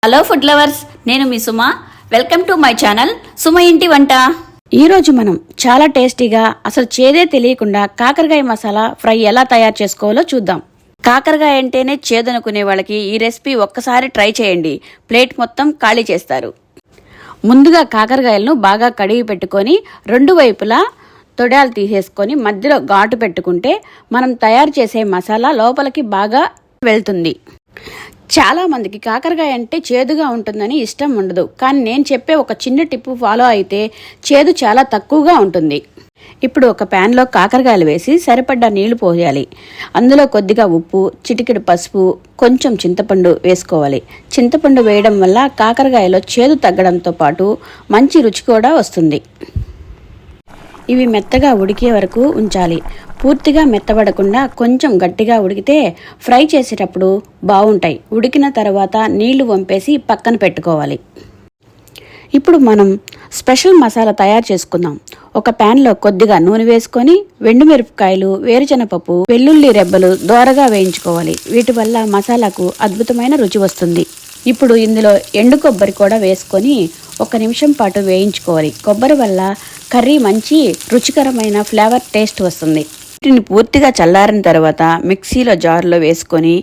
Hello food lovers, నేను మీ Suma. Welcome to my channel Suma ఇంటి వంట. ఈరోజు మనం చాలా టేస్టీగా అసలు చేదే తెలియకుండా కాకరకాయ మసాలా ఫ్రై ఎలా తయారు చేసుకోవాలో చూద్దాం. కాకరకాయ అంటేనే చేదనుకునే వాళ్ళకి ఈ రెసిపీ ఒక్కసారి ట్రై చేయండి, ప్లేట్ మొత్తం ఖాళీ చేస్తారు. ముందుగా కాకరకాయలను బాగా కడిగి పెట్టుకొని రెండు వైపులా తొడాలు తీసేసుకొని మధ్యలో ఘాటు పెట్టుకుంటే మనం తయారు చేసే మసాలా లోపలికి బాగా వెళ్తుంది. చాలా మందికి కాకరకాయ అంటే చేదుగా ఉంటుందని ఇష్టం ఉండదు, కానీ నేను చెప్పే ఒక చిన్న టిప్పు ఫాలో అయితే చేదు చాలా తక్కువగా ఉంటుంది. ఇప్పుడు ఒక ప్యాన్లో కాకరకాయలు వేసి సరిపడ్డ నీళ్లు పోయాలి. అందులో కొద్దిగా ఉప్పు, చిటికెడు పసుపు, కొంచెం చింతపండు వేసుకోవాలి. చింతపండు వేయడం వల్ల కాకరకాయలో చేదు తగ్గడంతో పాటు మంచి రుచి కూడా వస్తుంది. ఇవి మెత్తగా ఉడికే వరకు ఉంచాలి. పూర్తిగా మెత్తబడకుండా కొంచెం గట్టిగా ఉడికితే ఫ్రై చేసేటప్పుడు బాగుంటాయి. ఉడికిన తర్వాత నీళ్లు వంపేసి పక్కన పెట్టుకోవాలి. ఇప్పుడు మనం స్పెషల్ మసాలా తయారు చేసుకుందాం. ఒక ప్యాన్లో కొద్దిగా నూనె వేసుకొని ఎండుమిరపకాయలు, వేరుశనగపప్పు, వెల్లుల్లి రెబ్బలు దోరగా వేయించుకోవాలి. వీటి వల్ల మసాలాకు అద్భుతమైన రుచి వస్తుంది. ఇప్పుడు ఇందులో ఎండు కొబ్బరి కూడా వేసుకొని 1 నిమిషం పాటు వేయించుకోవాలి. కొబ్బరి వల్ల కర్రీ మంచి రుచికరమైన ఫ్లేవర్ టేస్ట్ వస్తుంది. వీటిని పూర్తిగా చల్లారిన తర్వాత మిక్సీలో జార్లో వేసుకొని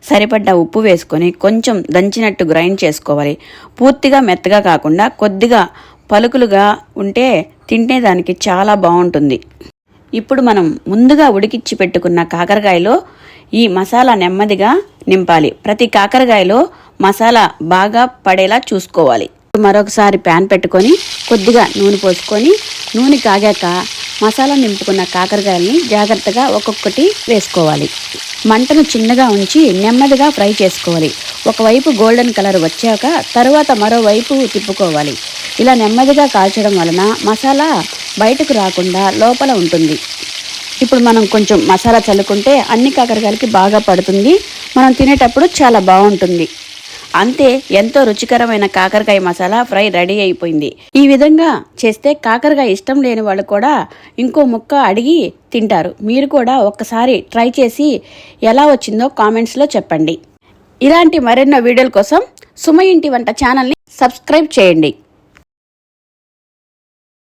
సరిపడ్డ ఉప్పు వేసుకొని కొంచెం దంచినట్టు గ్రైండ్ చేసుకోవాలి. పూర్తిగా మెత్తగా కాకుండా కొద్దిగా పలుకులుగా ఉంటే తినేదానికి చాలా బాగుంటుంది. ఇప్పుడు మనం ముందుగా ఉడికిచ్చి పెట్టుకున్న కాకరకాయలో ఈ మసాలా నెమ్మదిగా నింపాలి. ప్రతి కాకరకాయలో మసాలా బాగా పడేలా చూసుకోవాలి. మరొకసారి ప్యాన్ పెట్టుకొని కొద్దిగా నూనె పోసుకొని నూనె కాగాక మసాలా నింపుకున్న కాకరకాయల్ని జాగ్రత్తగా ఒక్కొక్కటి వేసుకోవాలి. మంటను చిన్నగా ఉంచి నెమ్మదిగా ఫ్రై చేసుకోవాలి. ఒకవైపు గోల్డెన్ కలర్ వచ్చాక తరువాత మరోవైపు తిప్పుకోవాలి. ఇలా నెమ్మదిగా కాల్చడం వలన మసాలా బయటకు రాకుండా లోపల ఉంటుంది. ఇప్పుడు మనం కొంచెం మసాలా చల్లుకుంటే అన్ని కాకరకాయలకి బాగా పడుతుంది. మనం తినేటప్పుడు చాలా బాగుంటుంది. అంతే, ఎంతో రుచికరమైన కాకరకాయ మసాలా ఫ్రై రెడీ అయిపోయింది. ఈ విధంగా చేస్తే కాకరకాయ ఇష్టం లేని వాళ్ళు కూడా ఇంకో ముక్క అడిగి తింటారు. మీరు కూడా ఒక్కసారి ట్రై చేసి ఎలా వచ్చిందో కామెంట్స్లో చెప్పండి. ఇలాంటి మరెన్నో వీడియోల కోసం సుమ ఇంటి వంట ఛానల్ని సబ్స్క్రైబ్ చేయండి.